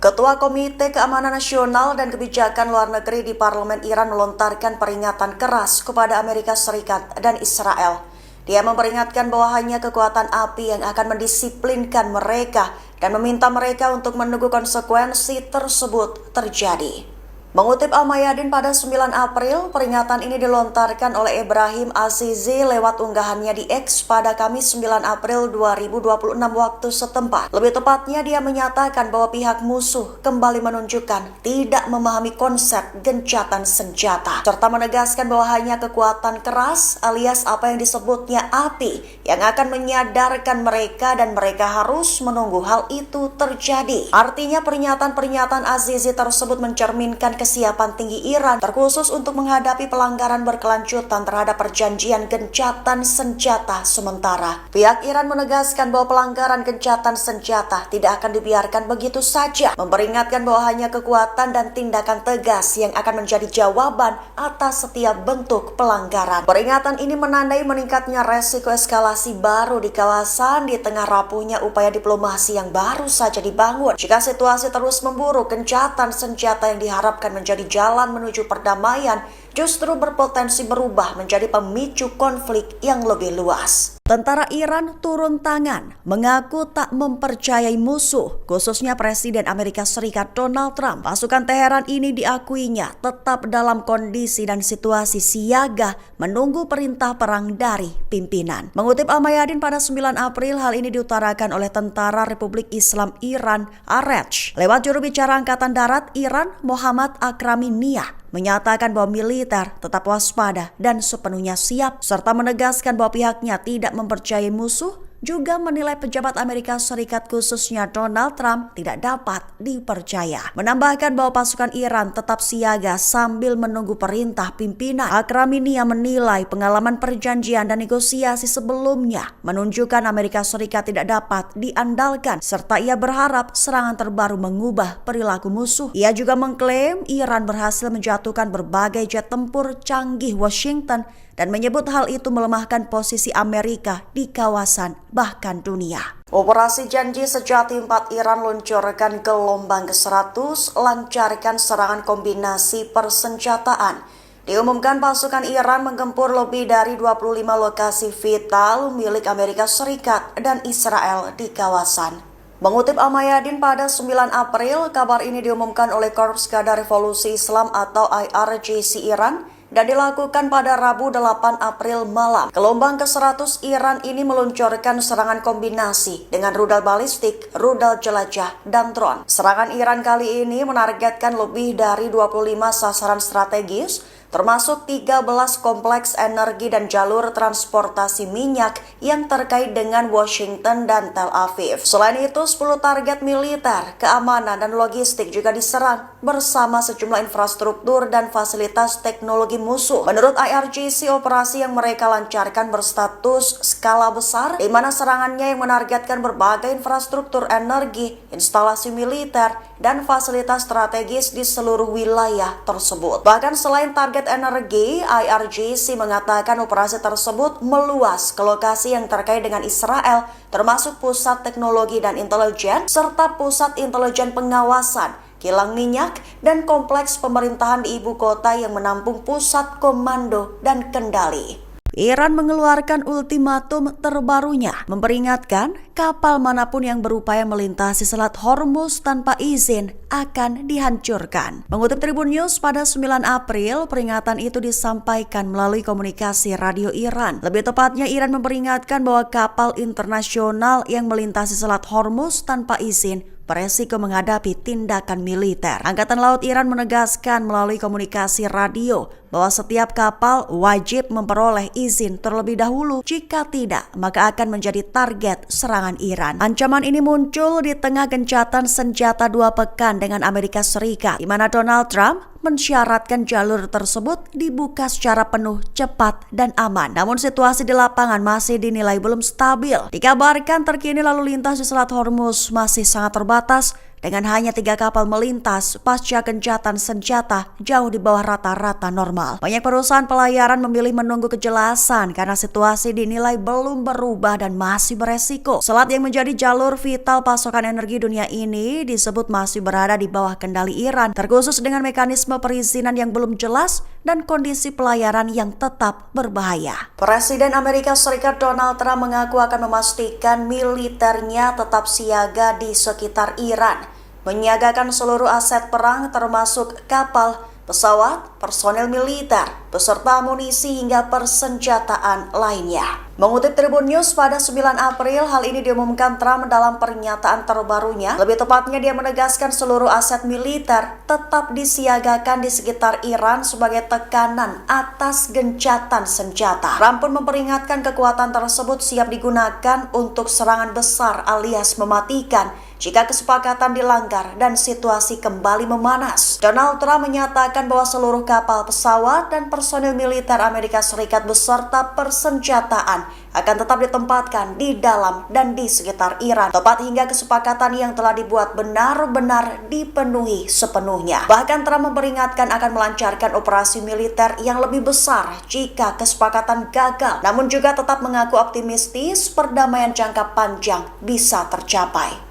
Ketua Komite Keamanan Nasional dan Kebijakan Luar Negeri di Parlemen Iran melontarkan peringatan keras kepada Amerika Serikat dan Israel. Dia memperingatkan bahwa hanya kekuatan api yang akan mendisiplinkan mereka dan meminta mereka untuk menunggu konsekuensi tersebut terjadi. Mengutip Al-Mayadin pada 9 April, peringatan ini dilontarkan oleh Ibrahim Azizi lewat unggahannya di X pada Kamis 9 April 2026 waktu setempat. Lebih tepatnya, dia menyatakan bahwa pihak musuh kembali menunjukkan tidak memahami konsep gencatan senjata, serta menegaskan bahwa hanya kekuatan keras alias apa yang disebutnya api yang akan menyadarkan mereka dan mereka harus menunggu hal itu terjadi. Artinya pernyataan-pernyataan Azizi tersebut mencerminkan kesiapan tinggi Iran terkhusus untuk menghadapi pelanggaran berkelanjutan terhadap perjanjian gencatan senjata sementara. Pihak Iran menegaskan bahwa pelanggaran gencatan senjata tidak akan dibiarkan begitu saja, memperingatkan bahwa hanya kekuatan dan tindakan tegas yang akan menjadi jawaban atas setiap bentuk pelanggaran. Peringatan ini menandai meningkatnya resiko eskalasi baru di kawasan di tengah rapuhnya upaya diplomasi yang baru saja dibangun. Jika situasi terus memburuk, gencatan senjata yang diharapkan menjadi jalan menuju perdamaian justru berpotensi berubah menjadi pemicu konflik yang lebih luas. Tentara Iran turun tangan, mengaku tak mempercayai musuh, khususnya Presiden Amerika Serikat Donald Trump. Pasukan Teheran ini diakuinya tetap dalam kondisi dan situasi siaga menunggu perintah perang dari pimpinan. Mengutip Al-Mayadin pada 9 April, hal ini diutarakan oleh Tentara Republik Islam Iran (Arech) lewat juru bicara Angkatan Darat Iran Mohammad Akraminia menyatakan bahwa militer tetap waspada dan sepenuhnya siap, serta menegaskan bahwa pihaknya tidak mempercayai musuh, juga menilai pejabat Amerika Serikat khususnya Donald Trump tidak dapat dipercaya. Menambahkan bahwa pasukan Iran tetap siaga sambil menunggu perintah pimpinan. Akraminia menilai pengalaman perjanjian dan negosiasi sebelumnya menunjukkan Amerika Serikat tidak dapat diandalkan, serta ia berharap serangan terbaru mengubah perilaku musuh. Ia juga mengklaim Iran berhasil menjatuhkan berbagai jet tempur canggih Washington dan menyebut hal itu melemahkan posisi Amerika di kawasan bahkan dunia. Operasi Janji Sejati 4 Iran luncurkan gelombang ke-100, lancarkan serangan kombinasi persenjataan. Diumumkan pasukan Iran menggempur lebih dari 25 lokasi vital milik Amerika Serikat dan Israel di kawasan. Mengutip Al-Mayadin pada 9 April, kabar ini diumumkan oleh Korps Garda Revolusi Islam atau IRGC Iran dan dilakukan pada Rabu 8 April malam. Gelombang ke-100 Iran ini meluncurkan serangan kombinasi dengan rudal balistik, rudal jelajah, dan drone. Serangan Iran kali ini menargetkan lebih dari 25 sasaran strategis, termasuk 13 kompleks energi dan jalur transportasi minyak yang terkait dengan Washington dan Tel Aviv. Selain itu, 10 target militer, keamanan, dan logistik juga diserang bersama sejumlah infrastruktur dan fasilitas teknologi musuh. Menurut IRGC, operasi yang mereka lancarkan berstatus skala besar, di mana serangannya yang menargetkan berbagai infrastruktur energi, instalasi militer, dan fasilitas strategis di seluruh wilayah tersebut. Bahkan selain target energi, IRGC mengatakan operasi tersebut meluas ke lokasi yang terkait dengan Israel, termasuk pusat teknologi dan intelijen, serta pusat intelijen pengawasan, kilang minyak, dan kompleks pemerintahan di ibu kota yang menampung pusat komando dan kendali. Iran mengeluarkan ultimatum terbarunya, memperingatkan kapal manapun yang berupaya melintasi Selat Hormuz tanpa izin akan dihancurkan. Mengutip Tribun News pada 9 April, peringatan itu disampaikan melalui komunikasi radio Iran. Lebih tepatnya, Iran memperingatkan bahwa kapal internasional yang melintasi Selat Hormuz tanpa izin beresiko menghadapi tindakan militer. Angkatan Laut Iran menegaskan melalui komunikasi radio bahwa setiap kapal wajib memperoleh izin terlebih dahulu. Jika tidak, maka akan menjadi target serangan Iran. Ancaman ini muncul di tengah gencatan senjata 2 pekan dengan Amerika Serikat, di mana Donald Trump mensyaratkan jalur tersebut dibuka secara penuh, cepat, dan aman. Namun situasi di lapangan masih dinilai belum stabil. Dikabarkan terkini lalu lintas di Selat Hormuz masih sangat terbatas dengan hanya 3 kapal melintas pasca gencatan senjata jauh di bawah rata-rata normal. Banyak perusahaan pelayaran memilih menunggu kejelasan karena situasi dinilai belum berubah dan masih beresiko. Selat yang menjadi jalur vital pasokan energi dunia ini disebut masih berada di bawah kendali Iran, terkhusus dengan mekanisme perizinan yang belum jelas dan kondisi pelayaran yang tetap berbahaya. Presiden Amerika Serikat Donald Trump mengaku akan memastikan militernya tetap siaga di sekitar Iran, menyiagakan seluruh aset perang termasuk kapal, pesawat, personel militer, beserta amunisi hingga persenjataan lainnya. Mengutip Tribun News pada 9 April, hal ini diumumkan Trump dalam pernyataan terbarunya. Lebih tepatnya dia menegaskan seluruh aset militer tetap disiagakan di sekitar Iran sebagai tekanan atas gencatan senjata. Trump pun memperingatkan kekuatan tersebut siap digunakan untuk serangan besar alias mematikan jika kesepakatan dilanggar dan situasi kembali memanas. Donald Trump menyatakan bahwa seluruh kapal, pesawat, dan personil militer Amerika Serikat beserta persenjataan akan tetap ditempatkan di dalam dan di sekitar Iran, tepat hingga kesepakatan yang telah dibuat benar-benar dipenuhi sepenuhnya. Bahkan Trump memperingatkan akan melancarkan operasi militer yang lebih besar jika kesepakatan gagal, namun juga tetap mengaku optimistis perdamaian jangka panjang bisa tercapai.